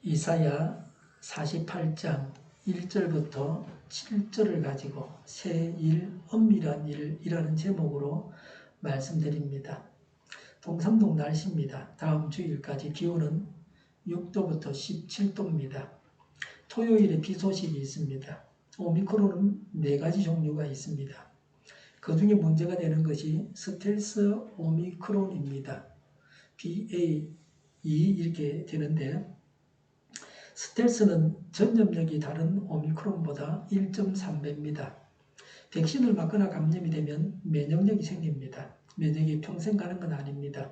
이사야 48장 1절부터 7절을 가지고 새 일, 엄밀한 일이라는 제목으로 말씀드립니다. 동삼동 날씨입니다. 다음 주일까지 기온은 6도부터 17도입니다. 토요일에 비 소식이 있습니다. 오미크론은 4가지 종류가 있습니다. 그 중에 문제가 되는 것이 스텔스 오미크론입니다. BA2 이렇게 되는데, 스텔스는 전염력이 다른 오미크론보다 1.3배입니다. 백신을 맞거나 감염이 되면 면역력이 생깁니다. 면역이 평생 가는 건 아닙니다.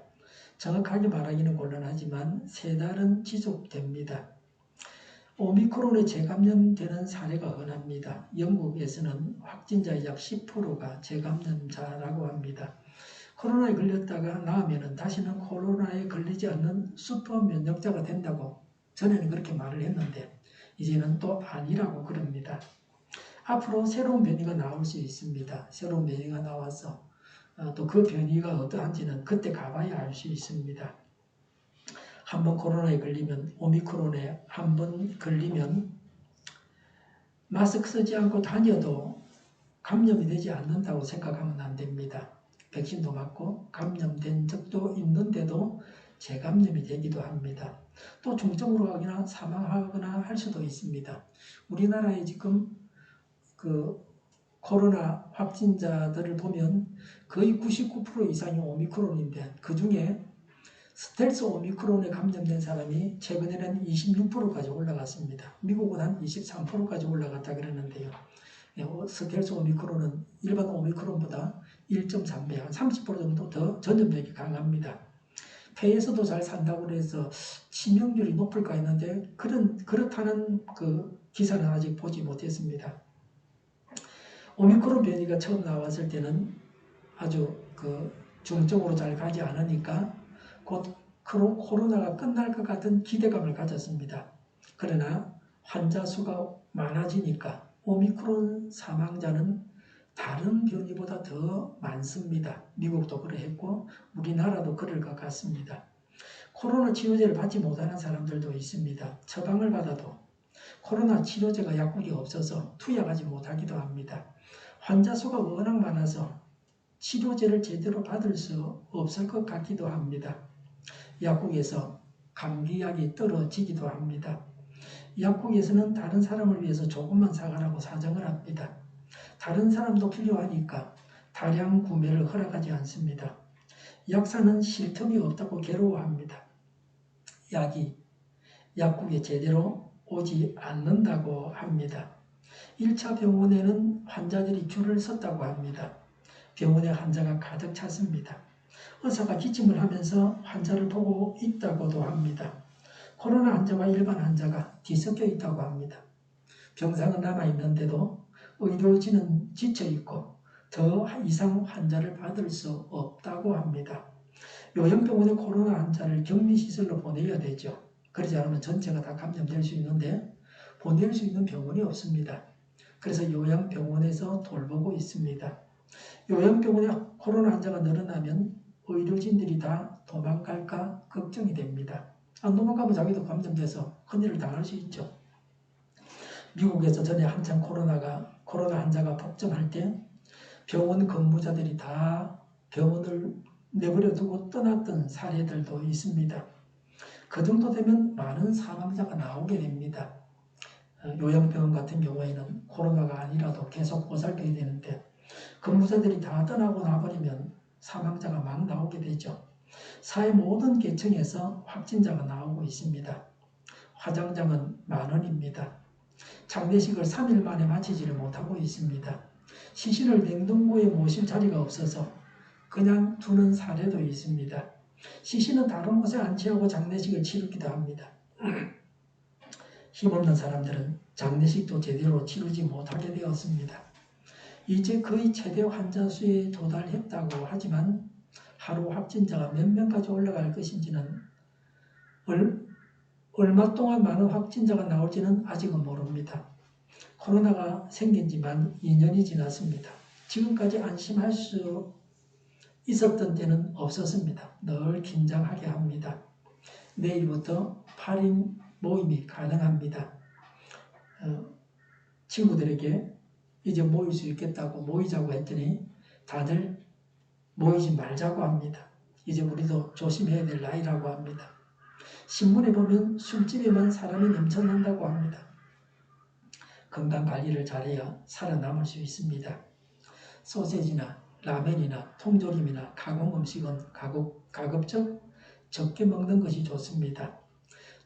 정확하게 말하기는 곤란하지만 3달은 지속됩니다. 오미크론에 재감염되는 사례가 흔합니다. 영국에서는 확진자의 약 10%가 재감염자라고 합니다. 코로나에 걸렸다가 나으면 다시는 코로나에 걸리지 않는 슈퍼 면역자가 된다고 전에는 그렇게 말을 했는데 이제는 또 아니라고 그럽니다. 앞으로 새로운 변이가 나올 수 있습니다. 새로운 변이가 나와서 또 그 변이가 어떠한지는 그때 가봐야 알 수 있습니다. 한번 코로나에 걸리면, 오미크론에 한번 걸리면 마스크 쓰지 않고 다녀도 감염이 되지 않는다고 생각하면 안 됩니다. 백신도 맞고 감염된 적도 있는데도 재감염이 되기도 합니다. 또 중증으로 하거나 사망하거나 할 수도 있습니다. 우리나라에 지금 코로나 확진자들을 보면 거의 99% 이상이 오미크론인데, 그 중에 스텔스 오미크론에 감염된 사람이 최근에는 26%까지 올라갔습니다. 미국은 한 23%까지 올라갔다 그러는데요. 스텔스 오미크론은 일반 오미크론보다 1.3배, 한 30% 정도 더 전염력이 강합니다. 폐에서도 잘 산다고 해서 치명률이 높을까 했는데 그렇다는 기사는 아직 보지 못했습니다. 오미크론 변이가 처음 나왔을 때는 아주 중증으로 잘 가지 않으니까 곧 코로나가 끝날 것 같은 기대감을 가졌습니다. 그러나 환자 수가 많아지니까 오미크론 사망자는 다른 변이보다 더 많습니다. 미국도 그러했고 우리나라도 그럴 것 같습니다. 코로나 치료제를 받지 못하는 사람들도 있습니다. 처방을 받아도 코로나 치료제가 약국이 없어서 투약하지 못하기도 합니다. 환자 수가 워낙 많아서 치료제를 제대로 받을 수 없을 것 같기도 합니다. 약국에서 감기약이 떨어지기도 합니다. 약국에서는 다른 사람을 위해서 조금만 사가라고 사정을 합니다. 다른 사람도 필요하니까 다량 구매를 허락하지 않습니다. 약사는 쉴 틈이 없다고 괴로워합니다. 약이 약국에 제대로 오지 않는다고 합니다. 1차 병원에는 환자들이 줄을 섰다고 합니다. 병원에 환자가 가득 찼습니다. 의사가 기침을 하면서 환자를 보고 있다고도 합니다. 코로나 환자와 일반 환자가 뒤섞여 있다고 합니다. 병상은 남아있는데도 의료진은 지쳐있고 더 이상 환자를 받을 수 없다고 합니다. 요양병원의 코로나 환자를 격리시설로 보내야 되죠. 그러지 않으면 전체가 다 감염될 수 있는데 보낼 수 있는 병원이 없습니다. 그래서 요양병원에서 돌보고 있습니다. 요양병원에 코로나 환자가 늘어나면 의료진들이 다 도망갈까 걱정이 됩니다. 안 도망가면 자기도 감염돼서 큰일을 당할 수 있죠. 미국에서 전에 한참 코로나 환자가 폭증할 때 병원 근무자들이 다 병원을 내버려 두고 떠났던 사례들도 있습니다. 그 정도 되면 많은 사망자가 나오게 됩니다. 요양병원 같은 경우에는 코로나가 아니라도 계속 보살펴야 되는데 근무자들이 다 떠나고 나버리면 사망자가 막 나오게 되죠. 사회 모든 계층에서 확진자가 나오고 있습니다. 화장장은 만원입니다. 장례식을 3일 만에 마치지를 못하고 있습니다. 시신을 냉동고에 모실 자리가 없어서 그냥 두는 사례도 있습니다. 시신은 다른 곳에 안치하고 장례식을 치르기도 합니다. 힘없는 사람들은 장례식도 제대로 치르지 못하게 되었습니다. 이제 거의 최대 환자 수에 도달했다고 하지만 하루 확진자가 몇 명까지 올라갈 것인지는 얼마 동안 많은 확진자가 나올지는 아직은 모릅니다. 코로나가 생긴 지만 2년이 지났습니다. 지금까지 안심할 수 있었던 때는 없었습니다. 늘 긴장하게 합니다. 내일부터 8인 모임이 가능합니다. 친구들에게 이제 모일 수 있겠다고 모이자고 했더니 다들 모이지 말자고 합니다. 이제 우리도 조심해야 될 나이라고 합니다. 신문에 보면 술집에만 사람이 넘쳐난다고 합니다. 건강관리를 잘해야 살아남을 수 있습니다. 소세지나 라면이나 통조림이나 가공음식은 가급적 적게 먹는 것이 좋습니다.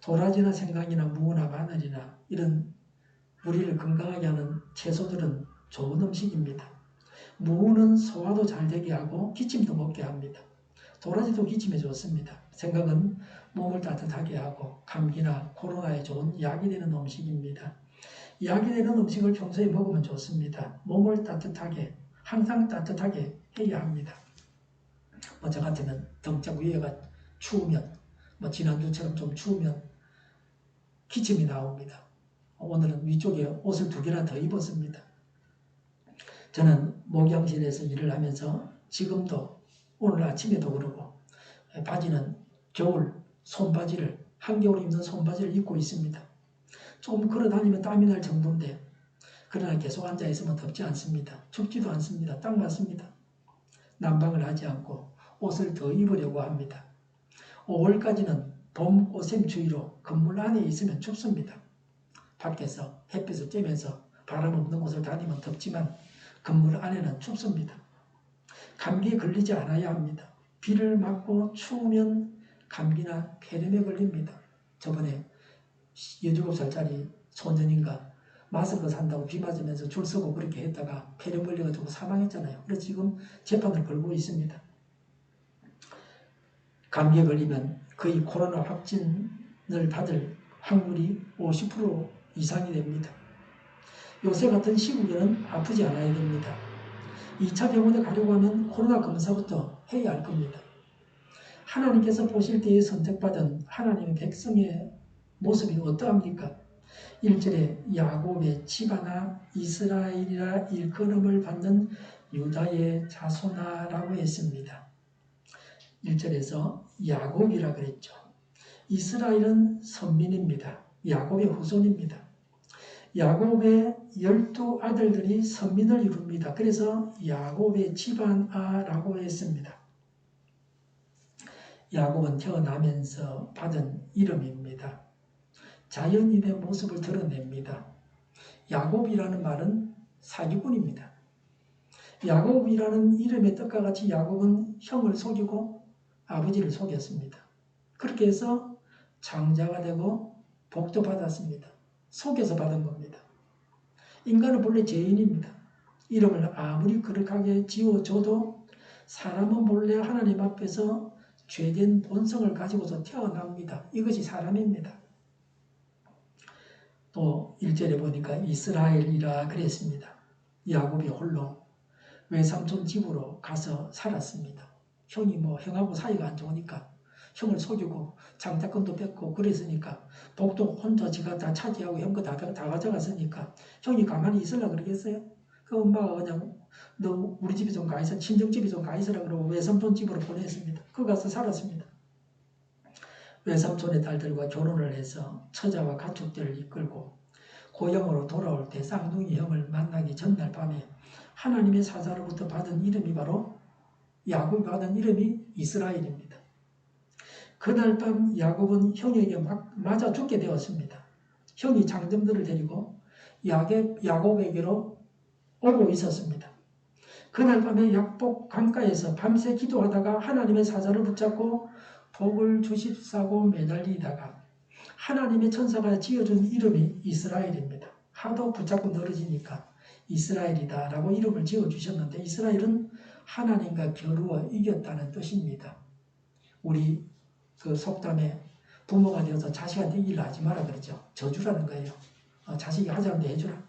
도라지나 생강이나 무나 마늘이나 이런 우리를 건강하게 하는 채소들은 좋은 음식입니다. 무는 소화도 잘 되게 하고 기침도 먹게 합니다. 도라지도 기침에 좋습니다. 생강은 몸을 따뜻하게 하고 감기나 코로나에 좋은 약이 되는 음식입니다. 약이 되는 음식을 평소에 먹으면 좋습니다. 몸을 따뜻하게, 항상 따뜻하게 해야 합니다. 저 같으면 등짝 위에가 추우면, 지난주처럼 좀 추우면 기침이 나옵니다. 오늘은 위쪽에 옷을 2개나 더 입었습니다. 저는 목양실에서 일을 하면서 지금도 오늘 아침에도 그러고 바지는 겨울 손바지를 한겨울 입는 손바지를 입고 있습니다. 좀 걸어다니면 땀이 날 정도인데 그러나 계속 앉아있으면 덥지 않습니다. 춥지도 않습니다. 딱 맞습니다. 난방을 하지 않고 옷을 더 입으려고 합니다. 5월까지는 봄 오샘추위로 건물 안에 있으면 춥습니다. 밖에서 햇빛을 쬐면서 바람 없는 곳을 다니면 덥지만 건물 안에는 춥습니다. 감기에 걸리지 않아야 합니다. 비를 맞고 추우면 감기나 폐렴에 걸립니다. 저번에 17살짜리 소년인가 마스크 산다고 비 맞으면서 줄 서고 그렇게 했다가 폐렴 걸려가지고 사망했잖아요. 그래서 지금 재판을 걸고 있습니다. 감기에 걸리면 거의 코로나 확진을 받을 확률이 50% 이상이 됩니다. 요새 같은 시국에는 아프지 않아야 됩니다. 2차 병원에 가려고 하면 코로나 검사부터 해야 할 겁니다. 하나님께서 보실 때에 선택받은 하나님의 백성의 모습이 어떠합니까? 1절에 야곱의 집안아 이스라엘이라 일컬음을 받는 유다의 자손아라고 했습니다. 1절에서 야곱이라 그랬죠. 이스라엘은 선민입니다. 야곱의 후손입니다. 야곱의 12아들들이 선민을 이룹니다. 그래서 야곱의 집안아라고 했습니다. 야곱은 태어나면서 받은 이름입니다. 자연인의 모습을 드러냅니다. 야곱이라는 말은 사기꾼입니다. 야곱이라는 이름의 뜻과 같이 야곱은 형을 속이고 아버지를 속였습니다. 그렇게 해서 장자가 되고 복도 받았습니다. 속여서 받은 겁니다. 인간은 본래 죄인입니다. 이름을 아무리 거룩하게 지어줘도 사람은 본래 하나님 앞에서 죄된 본성을 가지고서 태어납니다. 이것이 사람입니다. 또 1절에 보니까 이스라엘이라 그랬습니다. 야곱이 홀로 외삼촌 집으로 가서 살았습니다. 형이 형하고 사이가 안 좋으니까 형을 속이고 장자권도 뺏고 그랬으니까 복도 혼자 지가 다 차지하고 형 거 다 가져갔으니까 형이 가만히 있으려고 그러겠어요? 그 엄마가 그냥 너 우리 집에 좀 가 있어, 친정집에 좀 가 있으라 그러고 외삼촌 집으로 보냈습니다. 그 가서 살았습니다. 외삼촌의 딸들과 결혼을 해서 처자와 가축들을 이끌고 고향으로 돌아올 때 쌍둥이 형을 만나기 전날 밤에 하나님의 사자로부터 받은 이름이 바로 야곱이 받은 이름이 이스라엘입니다. 그날 밤 야곱은 형에게 맞아 죽게 되었습니다. 형이 장정들을 데리고 야곱에게로 오고 있었습니다. 그날 밤에 약복 강가에서 밤새 기도하다가 하나님의 사자를 붙잡고 복을 주십사고 매달리다가 하나님의 천사가 지어준 이름이 이스라엘입니다. 하도 붙잡고 늘어지니까 이스라엘이다 라고 이름을 지어주셨는데 이스라엘은 하나님과 겨루어 이겼다는 뜻입니다. 우리 그 속담에 부모가 되어서 자식한테 일 하지 마라 그러죠. 저주라는 거예요. 자식이 하자는데 해주라.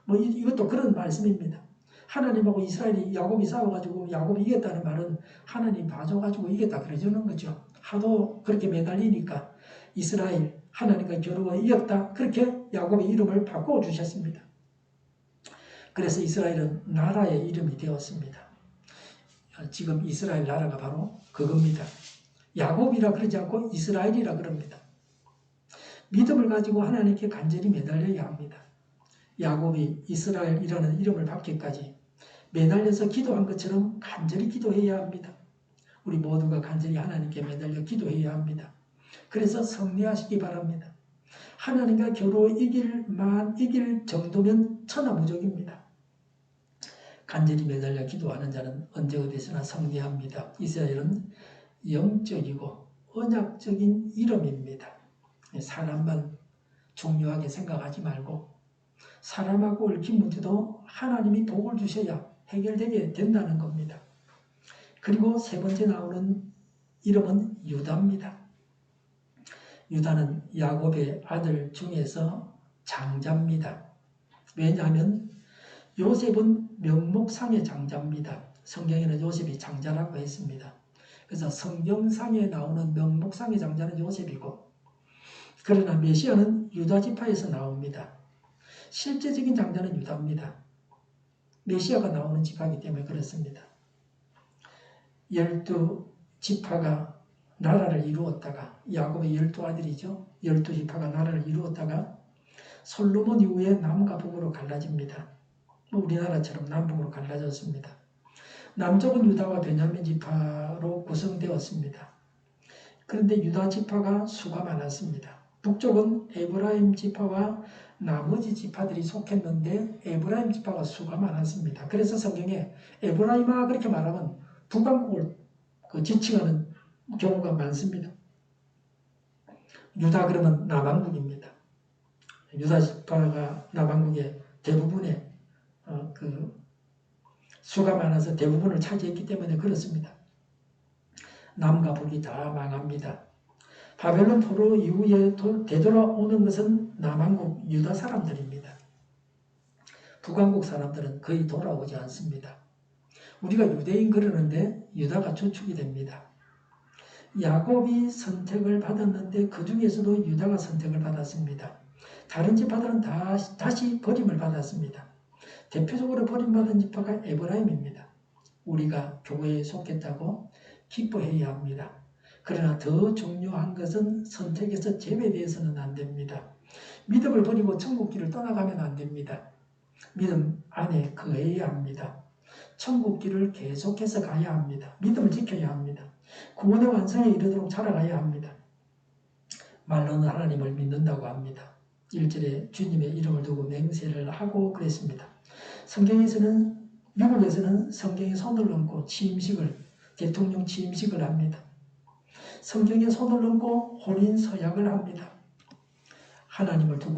이것도 그런 말씀입니다. 하나님하고 이스라엘이 야곱이 싸워가지고 야곱이 이겼다는 말은 하나님 봐줘가지고 이겼다 그러주는 거죠. 하도 그렇게 매달리니까 이스라엘 하나님과 겨루어 이겼다. 그렇게 야곱의 이름을 바꿔주셨습니다. 그래서 이스라엘은 나라의 이름이 되었습니다. 지금 이스라엘 나라가 바로 그겁니다. 야곱이라 그러지 않고 이스라엘이라 그럽니다. 믿음을 가지고 하나님께 간절히 매달려야 합니다. 야곱이 이스라엘이라는 이름을 받기까지 매달려서 기도한 것처럼 간절히 기도해야 합니다. 우리 모두가 간절히 하나님께 매달려 기도해야 합니다. 그래서 성례하시기 바랍니다. 하나님과 겨루 이길 정도면 천하무적입니다. 간절히 매달려 기도하는 자는 언제 어디서나 성례합니다. 이스라엘은 영적이고 언약적인 이름입니다. 사람만 중요하게 생각하지 말고 사람하고 얽힌 문제도 하나님이 복을 주셔야 해결되게 된다는 겁니다. 그리고 세 번째 나오는 이름은 유다입니다. 유다는 야곱의 아들 중에서 장자입니다. 왜냐하면 요셉은 명목상의 장자입니다. 성경에는 요셉이 장자라고 했습니다. 그래서 성경상에 나오는 명목상의 장자는 요셉이고, 그러나 메시아는 유다 지파에서 나옵니다. 실제적인 장자는 유다입니다. 메시아가 나오는 지파이기 때문에 그렇습니다. 12지파가 나라를 이루었다가, 야곱의 12아들이죠. 12지파가 나라를 이루었다가 솔로몬 이후에 남과 북으로 갈라집니다. 우리나라처럼 남북으로 갈라졌습니다. 남쪽은 유다와 베냐민 지파로 구성되었습니다. 그런데 유다 지파가 수가 많았습니다. 북쪽은 에브라임 지파와 나머지 지파들이 속했는데 에브라임 지파가 수가 많았습니다. 그래서 성경에 에브라임아 그렇게 말하면 북왕국을 지칭하는 경우가 많습니다. 유다 그러면 남왕국입니다. 유다 지파가 남왕국의 대부분의 수가 많아서 대부분을 차지했기 때문에 그렇습니다. 남과 북이 다 망합니다. 바벨론 포로 이후에 되돌아오는 것은 남왕국 유다 사람들입니다. 북왕국 사람들은 거의 돌아오지 않습니다. 우리가 유대인 그러는데 유다가 주축이 됩니다. 야곱이 선택을 받았는데 그 중에서도 유다가 선택을 받았습니다. 다른 지파들은 다시 버림을 받았습니다. 대표적으로 버림받은 지파가 에브라임입니다. 우리가 교회에 속했다고 기뻐해야 합니다. 그러나 더 중요한 것은 선택에서 제외되어서는 안 됩니다. 믿음을 버리고 천국길을 떠나가면 안 됩니다. 믿음 안에 거해야 합니다. 천국길을 계속해서 가야 합니다. 믿음을 지켜야 합니다. 구원의 완성에 이르도록 자라가야 합니다. 말로는 하나님을 믿는다고 합니다. 1절에 주님의 이름을 두고 맹세를 하고 그랬습니다. 성경에서는, 미국에서는 성경에 손을 얹고 대통령 취임식을 합니다. 성경에 손을 얹고 혼인 서약을 합니다. 하나님을 두고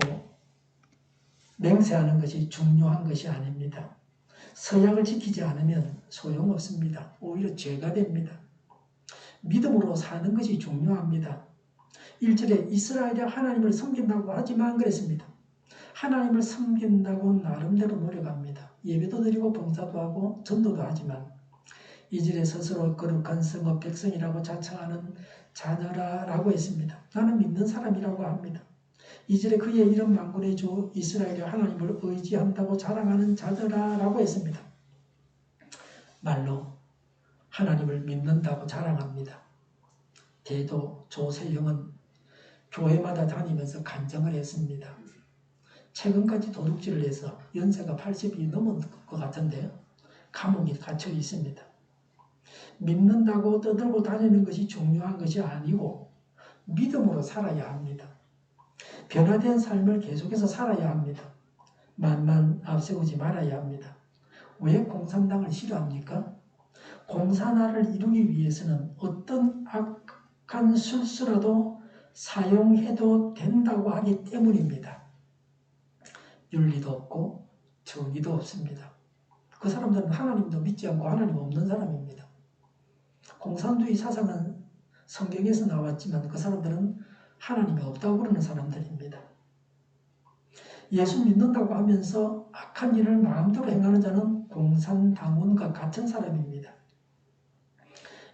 맹세하는 것이 중요한 것이 아닙니다. 서약을 지키지 않으면 소용없습니다. 오히려 죄가 됩니다. 믿음으로 사는 것이 중요합니다. 1절에 이스라엘이 하나님을 섬긴다고 하지만 그랬습니다. 하나님을 섬긴다고 나름대로 노력합니다. 예배도 드리고 봉사도 하고 전도도 하지만 2절에 스스로 거룩한 성읍 백성이라고 자청하는 자녀라라고 했습니다. 나는 믿는 사람이라고 합니다. 2절에 그의 이름 만군의 주 이스라엘이 하나님을 의지한다고 자랑하는 자들아라고 했습니다. 말로 하나님을 믿는다고 자랑합니다. 대도 조세형은 교회마다 다니면서 간증을 했습니다. 최근까지 도둑질을 해서 연세가 80이 넘은 것 같은데요. 감옥에 갇혀 있습니다. 믿는다고 떠들고 다니는 것이 중요한 것이 아니고 믿음으로 살아야 합니다. 변화된 삶을 계속해서 살아야 합니다. 만만 앞세우지 말아야 합니다. 왜 공산당을 싫어합니까? 공산화를 이루기 위해서는 어떤 악한 술수라도 사용해도 된다고 하기 때문입니다. 윤리도 없고 정의도 없습니다. 그 사람들은 하나님도 믿지 않고 하나님 없는 사람입니다. 공산주의 사상은 성경에서 나왔지만 그 사람들은 하나님이 없다고 그러는 사람들입니다. 예수 믿는다고 하면서 악한 일을 마음대로 행하는 자는 공산당원과 같은 사람입니다.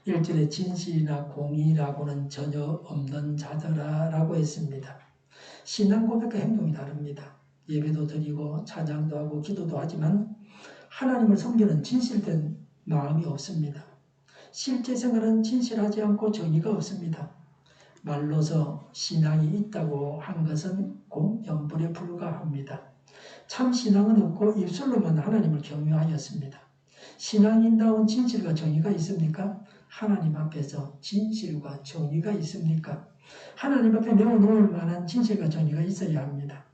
1절에 진실이나 공의라고는 전혀 없는 자들아라고 했습니다. 신앙 고백과 행동이 다릅니다. 예배도 드리고 찬양도 하고 기도도 하지만 하나님을 섬기는 진실된 마음이 없습니다. 실제 생활은 진실하지 않고 정의가 없습니다. 말로서 신앙이 있다고 한 것은 공연불에 불과합니다. 참 신앙은 없고 입술로만 하나님을 경외하였습니다. 신앙인다운 진실과 정의가 있습니까? 하나님 앞에서 진실과 정의가 있습니까? 하나님 앞에 내어놓을 만한 진실과 정의가 있어야 합니다.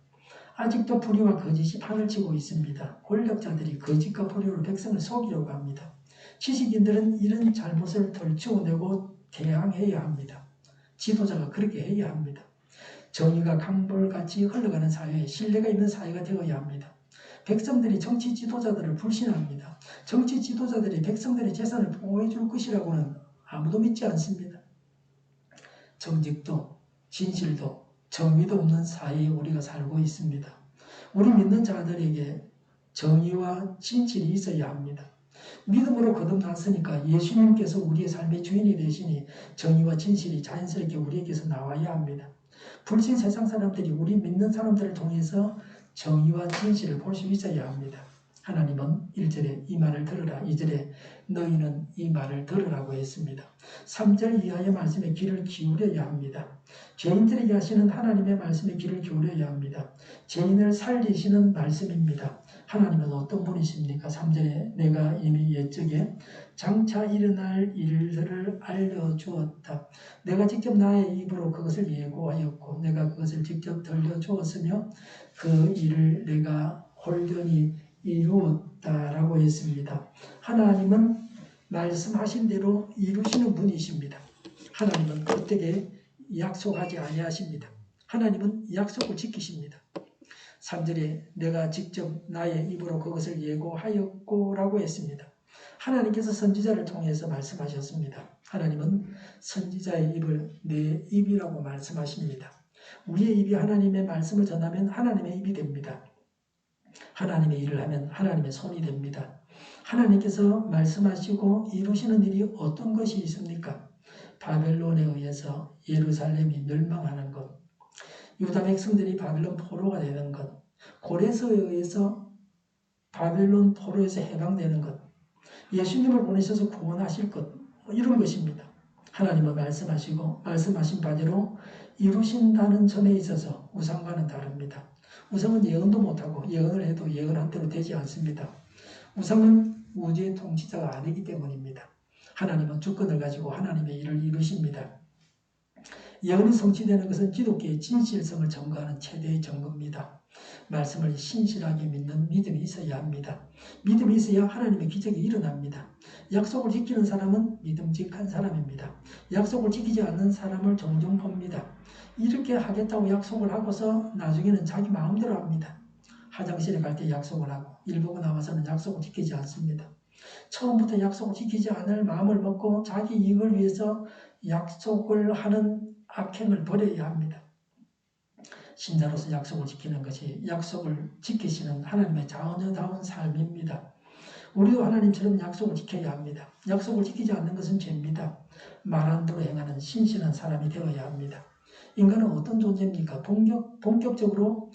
아직도 불의와 거짓이 판을 치고 있습니다. 권력자들이 거짓과 불의로 백성을 속이려고 합니다. 지식인들은 이런 잘못을 덜치워내고 대항해야 합니다. 지도자가 그렇게 해야 합니다. 정의가 강불같이 흘러가는 사회, 신뢰가 있는 사회가 되어야 합니다. 백성들이 정치 지도자들을 불신합니다. 정치 지도자들이 백성들의 재산을 보호해 줄 것이라고는 아무도 믿지 않습니다. 정직도 진실도 정의도 없는 사회에 우리가 살고 있습니다. 우리 믿는 자들에게 정의와 진실이 있어야 합니다. 믿음으로 거듭났으니까 예수님께서 우리의 삶의 주인이 되시니 정의와 진실이 자연스럽게 우리에게서 나와야 합니다. 불신 세상 사람들이 우리 믿는 사람들을 통해서 정의와 진실을 볼 수 있어야 합니다. 하나님은 1절에 이 말을 들으라, 2절에 너희는 이 말을 들으라고 했습니다. 3절 이하의 말씀에 귀를 기울여야 합니다. 죄인들에게 하시는 하나님의 말씀에 귀를 기울여야 합니다. 죄인을 살리시는 말씀입니다. 하나님은 어떤 분이십니까? 3절에 내가 이미 옛적에 장차 일어날 일들을 알려주었다. 내가 직접 나의 입으로 그것을 예고하였고 내가 그것을 직접 들려주었으며 그 일을 내가 홀연히 이루었다라고 했습니다. 하나님은 말씀하신 대로 이루시는 분이십니다. 하나님은 그때에 약속하지 아니하십니다. 하나님은 약속을 지키십니다. 3절에 내가 직접 나의 입으로 그것을 예고하였고 라고 했습니다. 하나님께서 선지자를 통해서 말씀하셨습니다. 하나님은 선지자의 입을 내 입이라고 말씀하십니다. 우리의 입이 하나님의 말씀을 전하면 하나님의 입이 됩니다. 하나님의 일을 하면 하나님의 손이 됩니다. 하나님께서 말씀하시고 이루시는 일이 어떤 것이 있습니까? 바벨론에 의해서 예루살렘이 멸망하는 것, 유다 백성들이 바벨론 포로가 되는 것, 고레스에 의해서 바벨론 포로에서 해방되는 것, 예수님을 보내셔서 구원하실 것, 이런 것입니다. 하나님은 말씀하시고 말씀하신 바대로 이루신다는 점에 있어서 우상과는 다릅니다. 우상은 예언도 못하고 예언을 해도 예언한 대로 되지 않습니다. 우상은 우주의 통치자가 아니기 때문입니다. 하나님은 주권을 가지고 하나님의 일을 이루십니다. 예언이 성취되는 것은 기독교의 진실성을 증거하는 최대의 증거입니다. 말씀을 신실하게 믿는 믿음이 있어야 합니다. 믿음이 있어야 하나님의 기적이 일어납니다. 약속을 지키는 사람은 믿음직한 사람입니다. 약속을 지키지 않는 사람을 종종 봅니다. 이렇게 하겠다고 약속을 하고서 나중에는 자기 마음대로 합니다. 화장실에 갈 때 약속을 하고 일 보고 나와서는 약속을 지키지 않습니다. 처음부터 약속을 지키지 않을 마음을 먹고 자기 이익을 위해서 약속을 하는 악행을 버려야 합니다. 신자로서 약속을 지키는 것이 약속을 지키시는 하나님의 자녀다운 삶입니다. 우리도 하나님처럼 약속을 지켜야 합니다. 약속을 지키지 않는 것은 죄입니다. 말한 대로 행하는 신실한 사람이 되어야 합니다. 인간은 어떤 존재입니까? 본격적으로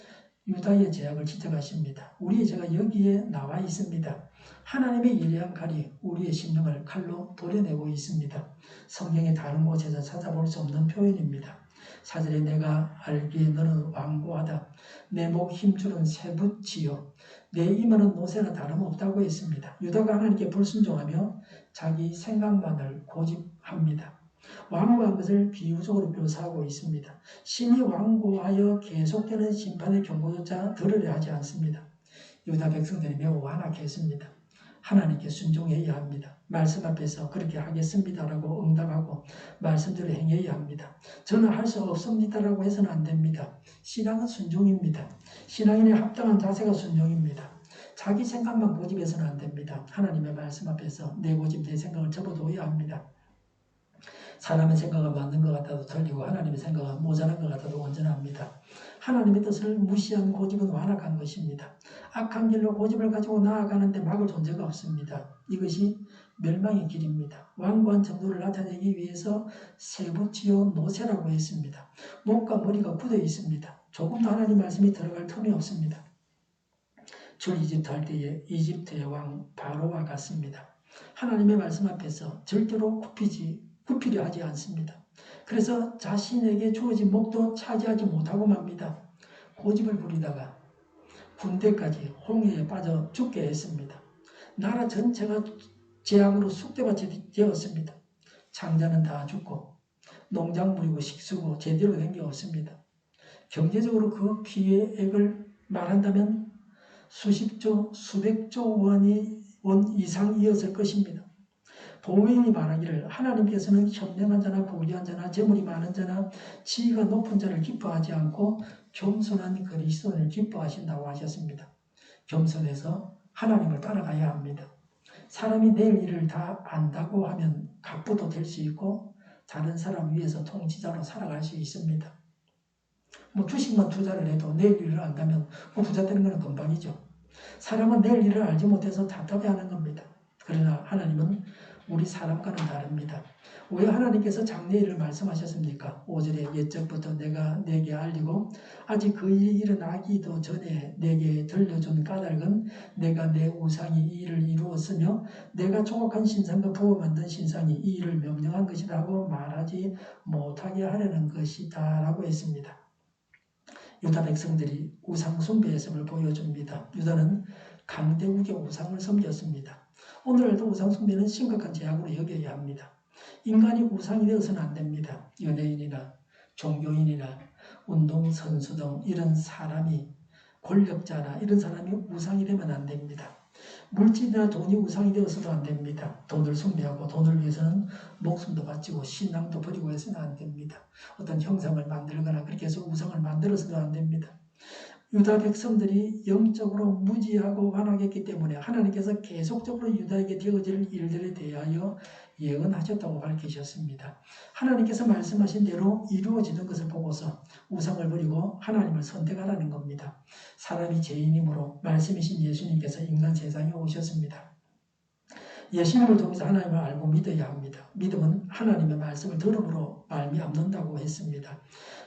유다의 죄악을 지적하십니다. 우리의 죄가 여기에 나와 있습니다. 하나님의 예리한 칼이 우리의 심령을 칼로 도려내고 있습니다. 성경의 다른 곳에서 찾아볼 수 없는 표현입니다. 4절에 내가 알기에 너는 완고하다. 내 목 힘줄은 쇠붙이요. 내 임하는 노새나 다름없다고 했습니다. 유다가 하나님께 불순종하며 자기 생각만을 고집합니다. 완고한 것을 비유적으로 묘사하고 있습니다. 신이 완고하여 계속되는 심판의 경고조차 들으려 하지 않습니다. 유다 백성들이 매우 완악했습니다. 하나님께 순종해야 합니다. 말씀 앞에서 그렇게 하겠습니다라고 응답하고 말씀대로 행해야 합니다. 저는 할 수 없습니다라고 해서는 안 됩니다. 신앙은 순종입니다. 신앙인의 합당한 자세가 순종입니다. 자기 생각만 고집해서는 안 됩니다. 하나님의 말씀 앞에서 내 고집, 내 생각을 접어둬야 합니다. 사람의 생각은 맞는 것 같아도 틀리고 하나님의 생각은 모자란 것 같아도 온전합니다. 하나님의 뜻을 무시한 고집은 완악한 것입니다. 악한 길로 고집을 가지고 나아가는데 막을 존재가 없습니다. 이것이 멸망의 길입니다. 완고한 정도를 나타내기 위해서 쇠붙이요 노새라고 했습니다. 목과 머리가 굳어 있습니다. 조금도 하나님 말씀이 들어갈 틈이 없습니다. 출이집트 할 때에 이집트의 왕 바로와 같습니다. 하나님의 말씀 앞에서 절대로 굽히려 하지 않습니다. 그래서 자신에게 주어진 목도 차지하지 못하고 맙니다. 고집을 부리다가 군대까지 홍해에 빠져 죽게 했습니다. 나라 전체가 재앙으로 쑥대밭이 되었습니다. 장자는 다 죽고 농작물이고 식수고 제대로 된 게 없습니다. 경제적으로 그 피해액을 말한다면 수십조, 수백조 원 이상이었을 것입니다. 보혜인이 말하기를 하나님께서는 현명한 자나 고귀한 자나 재물이 많은 자나 지위가 높은 자를 기뻐하지 않고 겸손한 그리스도인을 기뻐하신다고 하셨습니다. 겸손해서 하나님을 따라가야 합니다. 사람이 내일 일을 다 안다고 하면 갑부도 될 수 있고 다른 사람 위에서 통치자로 살아갈 수 있습니다. 주식만 투자를 해도 내일 일을 안다면 부자 되는 건 금방이죠. 사람은 내일 일을 알지 못해서 답답해하는 겁니다. 그러나 하나님은 우리 사람과는 다릅니다. 왜 하나님께서 장래일을 말씀하셨습니까? 5절에 옛적부터 내가 내게 알리고 아직 그 일이 일어나기도 전에 내게 들려준 까닭은 내가 내 우상이 이 일을 이루었으며 내가 조각한 신상과 부어 만든 신상이 이 일을 명령한 것이라고 말하지 못하게 하려는 것이다 라고 했습니다. 유다 백성들이 우상 숭배했음을 보여줍니다. 유다는 강대국의 우상을 섬겼습니다. 오늘날도 우상 숭배는 심각한 죄악으로 여겨야 합니다. 인간이 우상이 되어서는 안 됩니다. 연예인이나 종교인이나 운동선수 등 이런 사람이 권력자나 이런 사람이 우상이 되면 안 됩니다. 물질이나 돈이 우상이 되어서도 안 됩니다. 돈을 숭배하고 돈을 위해서는 목숨도 바치고 신앙도 버리고 해서는 안 됩니다. 어떤 형상을 만들거나 그렇게 해서 우상을 만들어서도 안 됩니다. 유다 백성들이 영적으로 무지하고 완악했기 때문에 하나님께서 계속적으로 유다에게 되어질 일들에 대하여 예언하셨다고 밝히셨습니다. 하나님께서 말씀하신 대로 이루어지는 것을 보고서 우상을 버리고 하나님을 선택하라는 겁니다. 사람이 죄인이므로 말씀이신 예수님께서 인간 세상에 오셨습니다. 예수님을 통해서 하나님을 알고 믿어야 합니다. 믿음은 하나님의 말씀을 들음으로 말미암는다고 했습니다.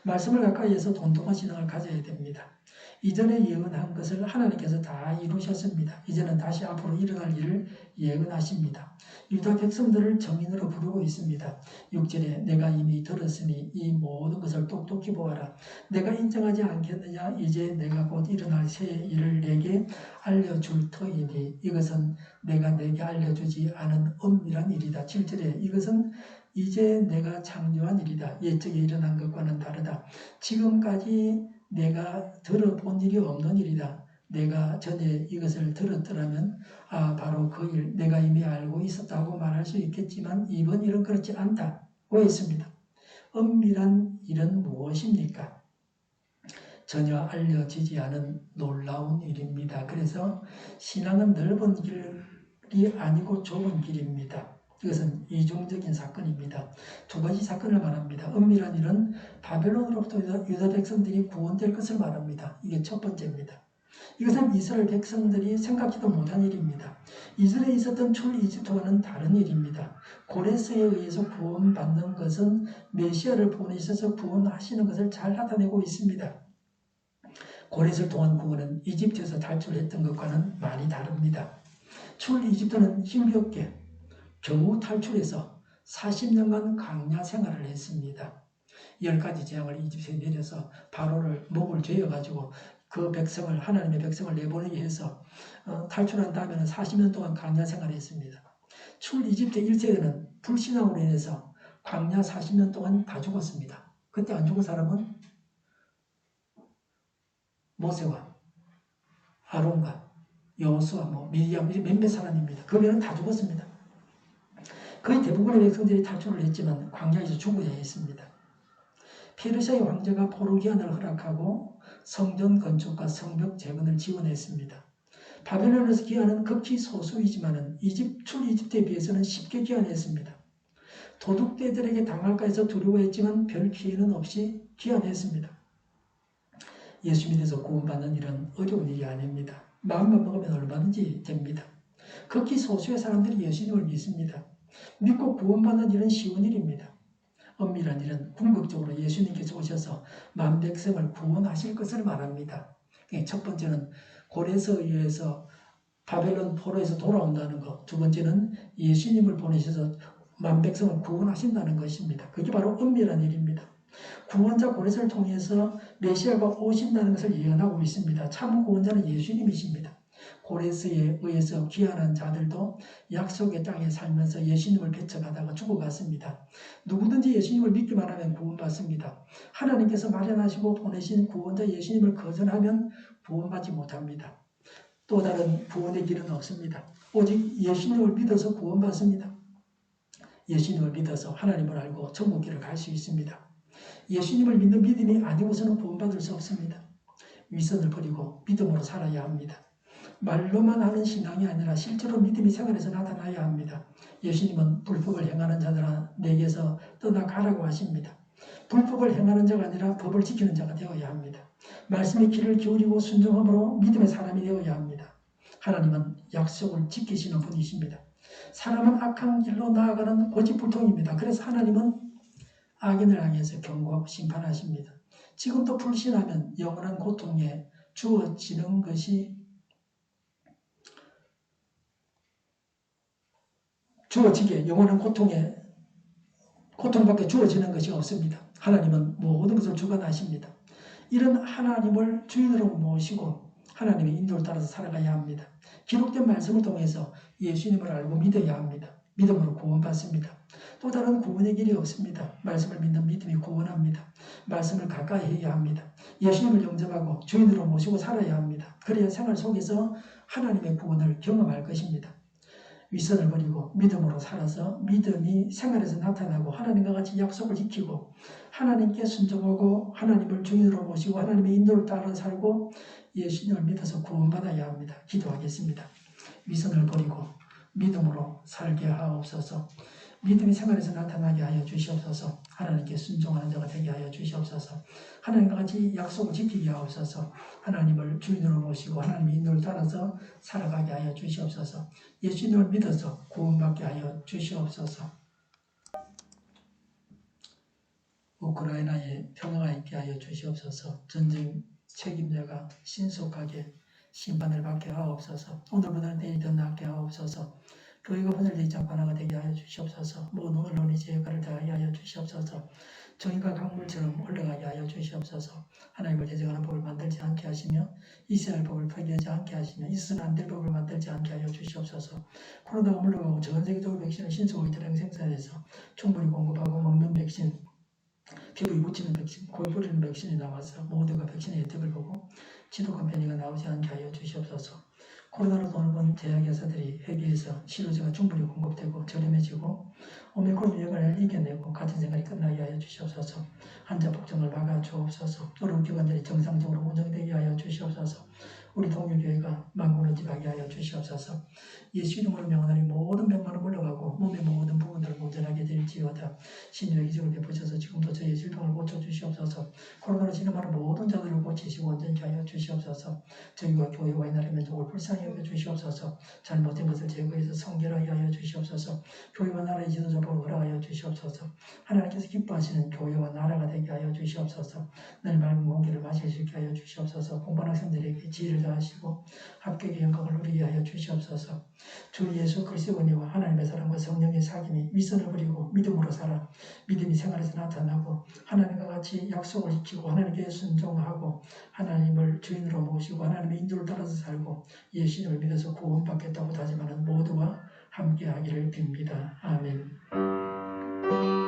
말씀을 가까이에서 돈독한 신앙을 가져야 됩니다. 이전에 예언한 것을 하나님께서 다 이루셨습니다. 이제는 다시 앞으로 일어날 일을 예언하십니다. 유다 백성들을 정인으로 부르고 있습니다. 6절에 내가 이미 들었으니 이 모든 것을 똑똑히 보아라. 내가 인정하지 않겠느냐. 이제 내가 곧 일어날 새 일을 내게 알려줄 터이니 이것은 내가 내게 알려주지 않은 은밀한 일이다. 7절에 이것은 이제 내가 창조한 일이다. 옛적에 일어난 것과는 다르다. 지금까지 내가 들어본 일이 없는 일이다. 내가 전에 이것을 들었더라면 바로 그 일 내가 이미 알고 있었다고 말할 수 있겠지만 이번 일은 그렇지 않다고 했습니다. 은밀한 일은 무엇입니까? 전혀 알려지지 않은 놀라운 일입니다. 그래서 신앙은 넓은 길이 아니고 좁은 길입니다. 이것은 이중적인 사건입니다. 두 가지 사건을 말합니다. 은밀한 일은 바벨론으로부터 유다 백성들이 구원될 것을 말합니다. 이게 첫 번째입니다. 이것은 이스라엘 백성들이 생각지도 못한 일입니다. 이스라엘에 있었던 출이집트와는 다른 일입니다. 고레스에 의해서 구원받는 것은 메시아를 보내셔서 구원하시는 것을 잘 나타내고 있습니다. 고레스를 통한 구원은 이집트에서 탈출했던 것과는 많이 다릅니다. 출이집트는 힘겹게 겨우 탈출해서 40년간 광야 생활을 했습니다. 10가지 재앙을 이집트에 내려서 바로를 목을 죄어가지고 그 백성을 하나님의 백성을 내보내게 해서 탈출한 다음에는 40년 동안 광야 생활을 했습니다. 출 이집트 1세대는 불신앙으로 인해서 광야 40년 동안 다 죽었습니다. 그때 안 죽은 사람은 모세와 아론과 여호수아 미디안 몇몇 사람입니다. 그 외에는 다 죽었습니다. 거의 대부분의 백성들이 탈출을 했지만 광야에서 죽어야 했습니다. 페르시아의 황제가 포르기안을 허락하고 성전 건축과 성벽 재건을 지원했습니다. 바벨론에서 귀환은 극히 소수이지만 출이집트에 비해서는 쉽게 귀환했습니다. 도둑떼들에게 당할까 해서 두려워했지만 별 피해는 없이 귀환했습니다. 예수 믿어서 구원받는 일은 어려운 일이 아닙니다. 마음만 먹으면 얼마든지 됩니다. 극히 소수의 사람들이 예수님을 믿습니다. 믿고 구원받는 일은 쉬운 일입니다. 은밀한 일은 궁극적으로 예수님께서 오셔서 만백성을 구원하실 것을 말합니다. 첫 번째는 고레스에 의해서 바벨론 포로에서 돌아온다는 것. 두 번째는 예수님을 보내셔서 만백성을 구원하신다는 것입니다. 그게 바로 은밀한 일입니다. 구원자 고레스를 통해서 메시아가 오신다는 것을 예언하고 있습니다. 참 구원자는 예수님이십니다. 고레스에 의해서 귀환한 자들도 약속의 땅에 살면서 예수님을 배척하다가 죽어갔습니다. 누구든지 예수님을 믿기만 하면 구원받습니다. 하나님께서 마련하시고 보내신 구원자 예수님을 거절하면 구원받지 못합니다. 또 다른 구원의 길은 없습니다. 오직 예수님을 믿어서 구원받습니다. 예수님을 믿어서 하나님을 알고 천국길을 갈 수 있습니다. 예수님을 믿는 믿음이 아니고서는 구원받을 수 없습니다. 위선을 버리고 믿음으로 살아야 합니다. 말로만 하는 신앙이 아니라 실제로 믿음이 생활에서 나타나야 합니다. 예수님은 불법을 행하는 자들아 내게서 떠나가라고 하십니다. 불법을 행하는 자가 아니라 법을 지키는 자가 되어야 합니다. 말씀의 귀를 기울이고 순종함으로 믿음의 사람이 되어야 합니다. 하나님은 약속을 지키시는 분이십니다. 사람은 악한 길로 나아가는 고집불통입니다. 그래서 하나님은 악인을 향해서 경고하고 심판하십니다. 지금도 불신하면 영원한 고통에 주어지는 것이 영원한 고통밖에 주어지는 것이 없습니다. 하나님은 모든 것을 주관하십니다. 이런 하나님을 주인으로 모시고 하나님의 인도를 따라서 살아가야 합니다. 기록된 말씀을 통해서 예수님을 알고 믿어야 합니다. 믿음으로 구원받습니다. 또 다른 구원의 길이 없습니다. 말씀을 믿는 믿음이 구원합니다. 말씀을 가까이 해야 합니다. 예수님을 영접하고 주인으로 모시고 살아야 합니다. 그래야 생활 속에서 하나님의 구원을 경험할 것입니다. 위선을 버리고 믿음으로 살아서 믿음이 생활에서 나타나고 하나님과 같이 약속을 지키고 하나님께 순종하고 하나님을 주인으로 모시고 하나님의 인도를 따라 살고 예수님을 믿어서 구원받아야 합니다. 기도하겠습니다. 위선을 버리고 믿음으로 살게 하옵소서. 믿음이 생활에서 나타나게 하여 주시옵소서. 하나님께 순종하는 자가 되게 하여 주시옵소서. 하나님과 같이 약속을 지키게 하옵소서. 하나님을 주인으로 모시고 하나님의 인도를 따라서 살아가게 하여 주시옵소서. 예수님을 믿어서 구원받게 하여 주시옵소서. 우크라이나에 평화가 있게 하여 주시옵소서. 전쟁 책임자가 신속하게 심판을 받게 하옵소서. 오늘보다는 내일이 더 낫게 하옵소서. 교회가 분열되지 않고 하나가 되게 하여 주시옵소서. 모든 언론이 제 역할을 다하게 하여 주시옵소서. 정의가 강물처럼 흘러가게 하여 주시옵소서. 하나님을 대적하는 법을 만들지 않게 하시며 이스라엘 법을 폐기하지 않게 하시며 있어서는 안 될 법을 만들지 않게 하여 주시옵소서. 코로나가 물러가고 전 세계적으로 백신을 신속하게 대량 생산해서 충분히 공급하고 먹는 백신, 피부에 묻히는 백신, 코에 뿌리는 백신이 나와서 모두가 백신의 혜택을 보고 지독한 변이가 나오지 않게 하여 주시옵소서. 코로나로 돈을 번 제약회사들이 회계에서 치료제가 충분히 공급되고 저렴해지고 오미크론 유행을 이겨내고 같은 생활이 끝나게 하여 주시옵소서. 환자 폭증을 막아 주옵소서. 의료기관들이 정상적으로 운영되게 하여 주시옵소서. 우리 동료교회가 만군의집하게 하여 주시옵소서. 예수 이름으로 명하노니 모든 병만은 물러가고 몸의 모든 부분들을 온전하게 될지어다. 신유의 기적을 베푸셔서 지금도 저희의 질병을 고쳐주시옵소서. 코로나로 진행하는 모든 자들을 고치시고 온전케 하여 주시옵소서. 저희와 교회와 이 나라의 민족을 불쌍히 여겨 주시옵소서. 잘못된 것을 제거해서 성결하게 하여 주시옵소서. 교회와 나라의 지도자복을 허락하여 주시옵소서. 하나님께서 기뻐하시는 교회와 나라가 되게 하여 주시옵소서. 늘 맑은 공기를 마실 수 있게 하여 주시옵소서. 공부하는 학생들에게 지혜를 더하시고 합격의 영광을 누리게 하여 주시옵소서. 주 예수 그리스도의 은혜와 하나님의 사랑과 성령의 사귐이 위선을 버리고 믿음으로 살아 믿음이 생활에서 나타나고 하나님과 같이 약속을 지키고 하나님께 순종하고 하나님을 주인으로 모시고 하나님의 인도를 따라서 살고 예수님을 믿어서 구원받겠다고 다짐하는 모두와 함께하기를 빕니다. 아멘.